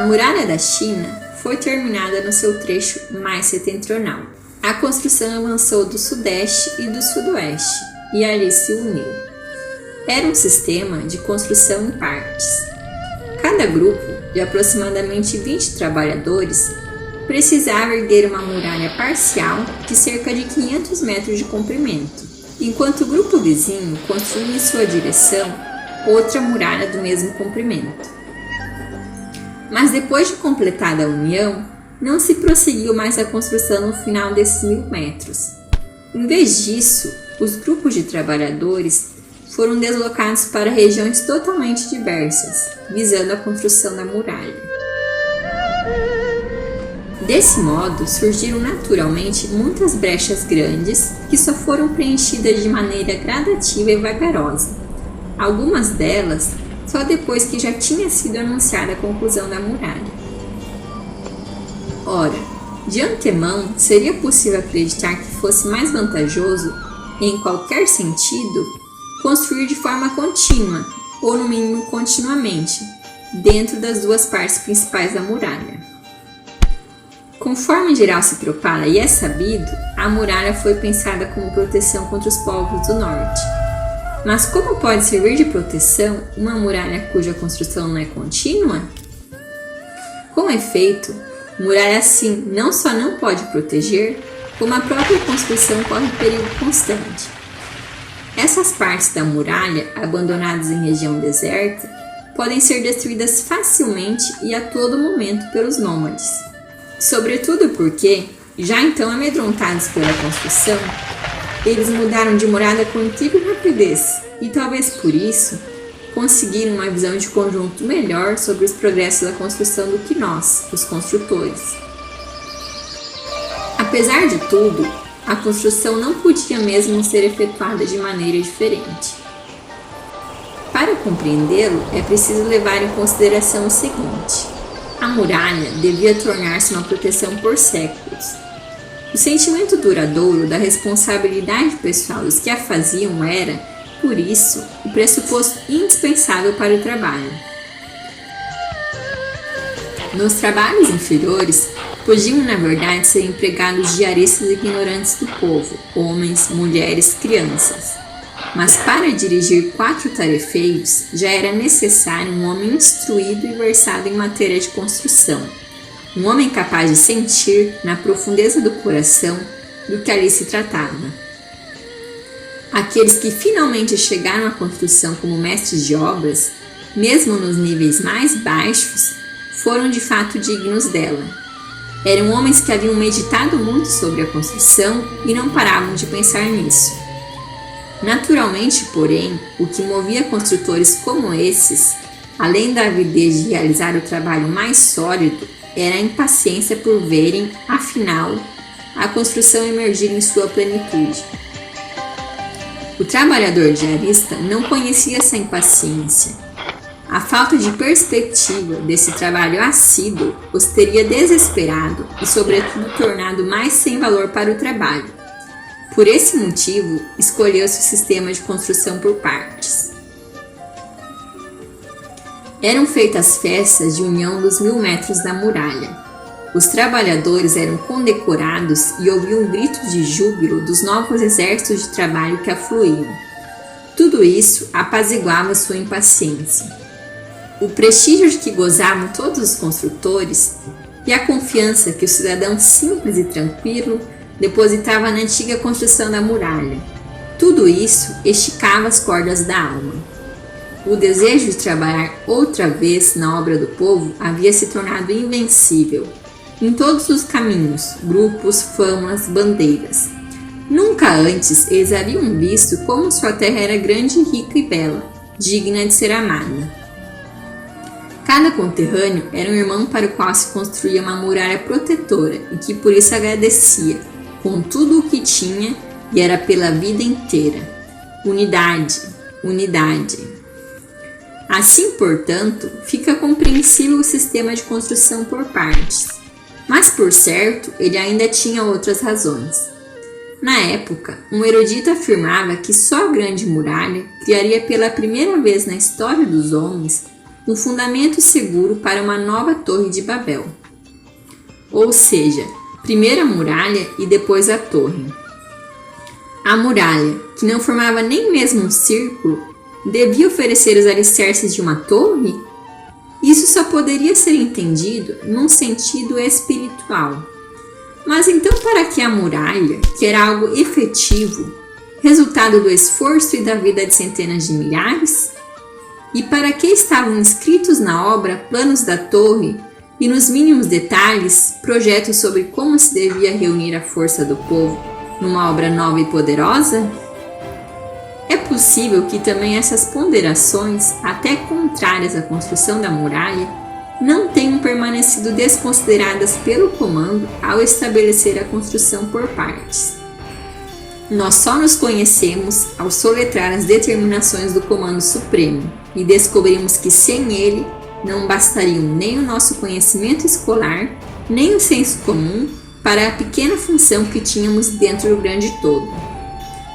muralha da China foi terminada no seu trecho mais setentrional. A construção avançou do sudeste e do sudoeste e ali se uniu. Era um sistema de construção em partes. Cada grupo, de aproximadamente 20 trabalhadores, precisava erguer uma muralha parcial de cerca de 500 metros de comprimento, enquanto o grupo vizinho construía em sua direção outra muralha do mesmo comprimento. Mas depois de completada a união, não se prosseguiu mais a construção no final desses 1000 metros. Em vez disso, os grupos de trabalhadores foram deslocados para regiões totalmente diversas, visando a construção da muralha. Desse modo, surgiram naturalmente muitas brechas grandes que só foram preenchidas de maneira gradativa e vagarosa. Algumas delas só depois que já tinha sido anunciada a conclusão da muralha. Ora, de antemão, seria possível acreditar que fosse mais vantajoso, em qualquer sentido, construir de forma contínua, ou no mínimo continuamente, dentro das duas partes principais da muralha. Conforme em geral se propaga e é sabido, a muralha foi pensada como proteção contra os povos do norte. Mas como pode servir de proteção uma muralha cuja construção não é contínua? Com efeito, muralha assim não só não pode proteger, como a própria construção corre perigo constante. Essas partes da muralha, abandonadas em região deserta, podem ser destruídas facilmente e a todo momento pelos nômades. Sobretudo porque, já então amedrontados pela construção, eles mudaram de morada com incrível rapidez e talvez por isso conseguiram uma visão de conjunto melhor sobre os progressos da construção do que nós, os construtores. Apesar de tudo, a construção não podia mesmo ser efetuada de maneira diferente. Para compreendê-lo, é preciso levar em consideração o seguinte: a muralha devia tornar-se uma proteção por séculos. O sentimento duradouro da responsabilidade pessoal dos que a faziam era, por isso, o pressuposto indispensável para o trabalho. Nos trabalhos inferiores, podiam na verdade ser empregados diaristas ignorantes do povo, homens, mulheres, crianças. Mas para dirigir 4 tarefeiros já era necessário um homem instruído e versado em matéria de construção. Um homem capaz de sentir, na profundeza do coração, do que ali se tratava. Aqueles que finalmente chegaram à construção como mestres de obras, mesmo nos níveis mais baixos, foram de fato dignos dela. Eram homens que haviam meditado muito sobre a construção e não paravam de pensar nisso. Naturalmente, porém, o que movia construtores como esses, além da avidez de realizar o trabalho mais sólido, era a impaciência por verem, afinal, a construção emergir em sua plenitude. O trabalhador diarista não conhecia essa impaciência. A falta de perspectiva desse trabalho assíduo os teria desesperado e, sobretudo, tornado mais sem valor para o trabalho. Por esse motivo, escolheu-se o sistema de construção por partes. Eram feitas festas de união dos 1000 metros da muralha. Os trabalhadores eram condecorados e ouviam gritos de júbilo dos novos exércitos de trabalho que afluíam. Tudo isso apaziguava sua impaciência. O prestígio de que gozavam todos os construtores e a confiança que o cidadão simples e tranquilo depositava na antiga construção da muralha. Tudo isso esticava as cordas da alma. O desejo de trabalhar outra vez na obra do povo havia se tornado invencível. Em todos os caminhos, grupos, famas, bandeiras. Nunca antes eles haviam visto como sua terra era grande, rica e bela, digna de ser amada. Cada conterrâneo era um irmão para o qual se construía uma muralha protetora e que por isso agradecia, com tudo o que tinha, e era pela vida inteira. Unidade, unidade. Assim, portanto, fica compreensível o sistema de construção por partes. Mas, por certo, ele ainda tinha outras razões. Na época, um erudito afirmava que só a grande muralha criaria pela primeira vez na história dos homens um fundamento seguro para uma nova Torre de Babel. Ou seja, primeiro a muralha e depois a torre. A muralha, que não formava nem mesmo um círculo, devia oferecer os alicerces de uma torre? Isso só poderia ser entendido num sentido espiritual. Mas então para que a muralha, que era algo efetivo, resultado do esforço e da vida de centenas de milhares? E para que estavam inscritos na obra planos da torre e nos mínimos detalhes projetos sobre como se devia reunir a força do povo numa obra nova e poderosa? É possível que também essas ponderações, até contrárias à construção da muralha, não tenham permanecido desconsideradas pelo comando ao estabelecer a construção por partes. Nós só nos conhecemos ao soletrar as determinações do Comando Supremo e descobrimos que sem ele não bastariam nem o nosso conhecimento escolar, nem o senso comum para a pequena função que tínhamos dentro do grande todo.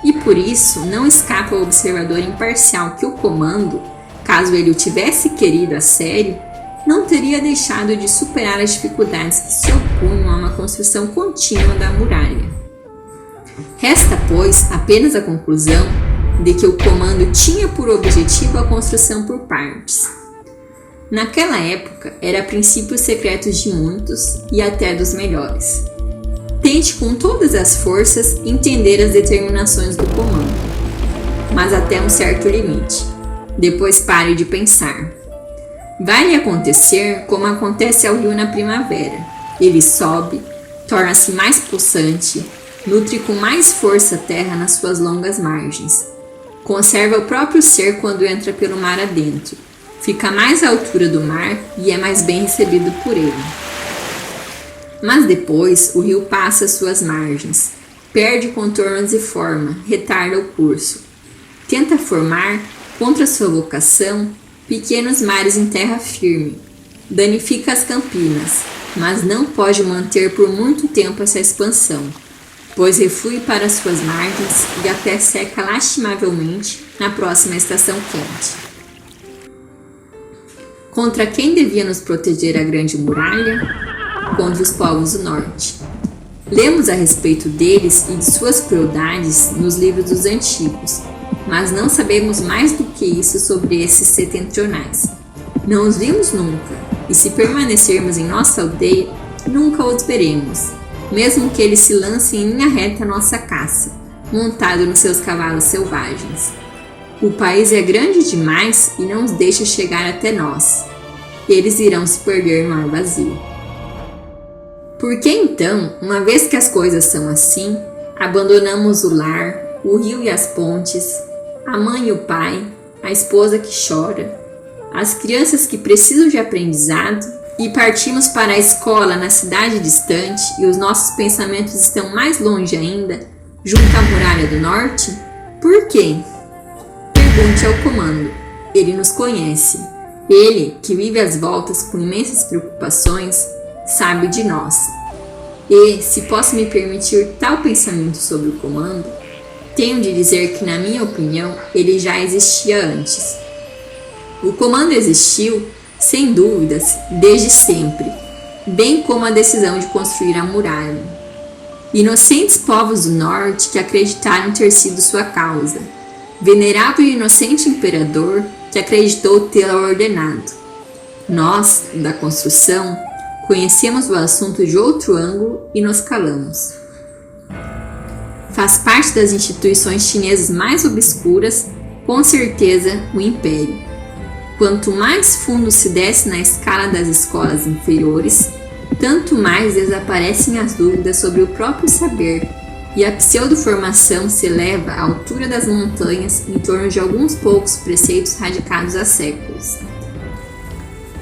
E por isso não escapa ao observador imparcial que o comando, caso ele o tivesse querido a sério, não teria deixado de superar as dificuldades que se opunham a uma construção contínua da muralha. Resta, pois, apenas a conclusão de que o comando tinha por objetivo a construção por partes. Naquela época, era princípio secreto de muitos e até dos melhores. Tente com todas as forças entender as determinações do comando, mas até um certo limite. Depois pare de pensar. Vai-lhe acontecer como acontece ao rio na primavera. Ele sobe, torna-se mais pulsante, nutre com mais força a terra nas suas longas margens. Conserva o próprio ser quando entra pelo mar adentro. Fica mais à altura do mar e é mais bem recebido por ele. Mas depois o rio passa às suas margens, perde contornos e forma, retarda o curso. Tenta formar, contra sua vocação, pequenos mares em terra firme. Danifica as campinas, mas não pode manter por muito tempo essa expansão, pois reflui para suas margens e até seca lastimavelmente na próxima estação quente. Contra quem devia nos proteger a grande muralha? Contra os povos do norte. Lemos a respeito deles e de suas crueldades nos livros dos antigos, mas não sabemos mais do que isso sobre esses setentrionais. Não os vimos nunca, e se permanecermos em nossa aldeia, nunca os veremos, mesmo que eles se lancem em linha reta à nossa caça, montado nos seus cavalos selvagens. O país é grande demais e não os deixa chegar até nós. Eles irão se perder no ar vazio. Por que então, uma vez que as coisas são assim, abandonamos o lar, o rio e as pontes, a mãe e o pai, a esposa que chora, as crianças que precisam de aprendizado e partimos para a escola na cidade distante e os nossos pensamentos estão mais longe ainda, junto à muralha do norte? Por quê? Pergunte ao comando. Ele nos conhece. Ele, que vive às voltas com imensas preocupações, sabe de nós. E, se posso me permitir tal pensamento sobre o comando, tenho de dizer que, na minha opinião, ele já existia antes. O comando existiu, sem dúvidas, desde sempre, bem como a decisão de construir a muralha. Inocentes povos do norte que acreditaram ter sido sua causa. Venerável e inocente imperador que acreditou tê-la ordenado. Nós, da construção, conhecemos o assunto de outro ângulo e nos calamos. Faz parte das instituições chinesas mais obscuras, com certeza, o Império. Quanto mais fundo se desce na escala das escolas inferiores, tanto mais desaparecem as dúvidas sobre o próprio saber, e a pseudo-formação se eleva à altura das montanhas em torno de alguns poucos preceitos radicados há séculos.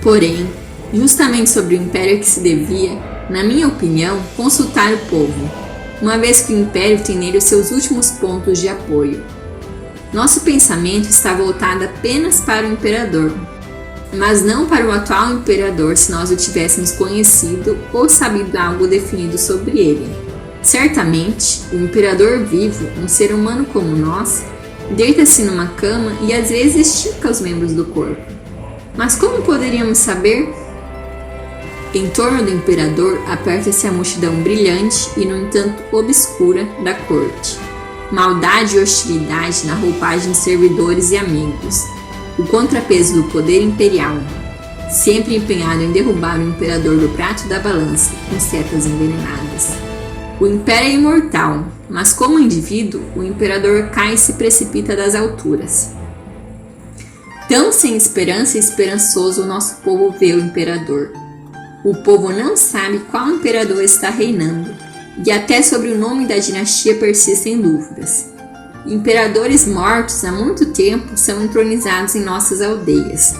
Porém, justamente sobre o império que se devia, na minha opinião, consultar o povo, uma vez que o império tem nele os seus últimos pontos de apoio. Nosso pensamento está voltado apenas para o imperador, mas não para o atual imperador se nós o tivéssemos conhecido ou sabido algo definido sobre ele. Certamente, o imperador vivo, um ser humano como nós, deita-se numa cama e às vezes estica os membros do corpo. Mas como poderíamos saber? Em torno do imperador aperta-se a multidão brilhante e, no entanto, obscura da corte. Maldade e hostilidade na roupagem de servidores e amigos. O contrapeso do poder imperial, sempre empenhado em derrubar o imperador do prato da balança com setas envenenadas. O império é imortal, mas como indivíduo, o imperador cai e se precipita das alturas. Tão sem esperança e esperançoso o nosso povo vê o imperador. O povo não sabe qual imperador está reinando, e até sobre o nome da dinastia persistem dúvidas. Imperadores mortos há muito tempo são entronizados em nossas aldeias.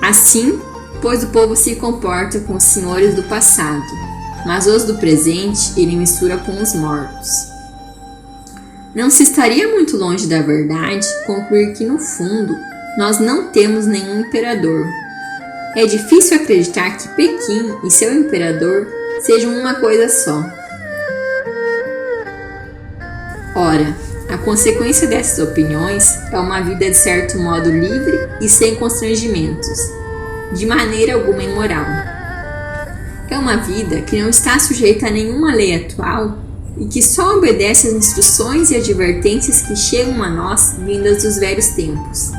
Assim, pois o povo se comporta com os senhores do passado, mas os do presente ele mistura com os mortos. Não se estaria muito longe da verdade concluir que, no fundo, nós não temos nenhum imperador. É difícil acreditar que Pequim e seu imperador sejam uma coisa só. Ora, a consequência dessas opiniões é uma vida de certo modo livre e sem constrangimentos, de maneira alguma imoral. É uma vida que não está sujeita a nenhuma lei atual e que só obedece às instruções e advertências que chegam a nós vindas dos velhos tempos.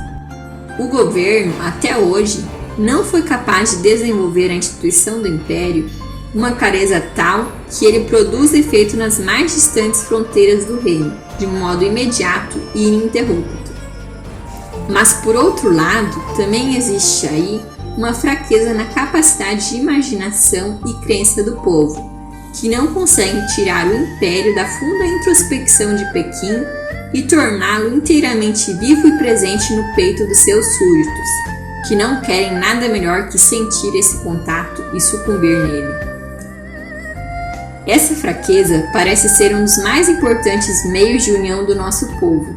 O governo, até hoje, não foi capaz de desenvolver a instituição do império uma clareza tal que ele produz efeito nas mais distantes fronteiras do reino, de um modo imediato e ininterrupto. Mas, por outro lado, também existe aí uma fraqueza na capacidade de imaginação e crença do povo, que não consegue tirar o império da funda introspecção de Pequim e torná-lo inteiramente vivo e presente no peito dos seus súditos, que não querem nada melhor que sentir esse contato e sucumbir nele. Essa fraqueza parece ser um dos mais importantes meios de união do nosso povo.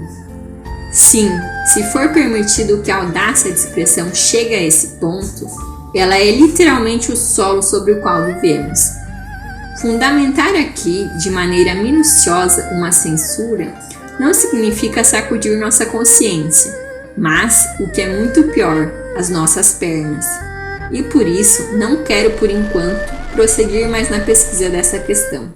Sim, se for permitido que a audácia de expressão chegue a esse ponto, ela é literalmente o solo sobre o qual vivemos. Fundamentar aqui, de maneira minuciosa, uma censura não significa sacudir nossa consciência, mas, o que é muito pior, as nossas pernas. E por isso, não quero, por enquanto, prosseguir mais na pesquisa dessa questão.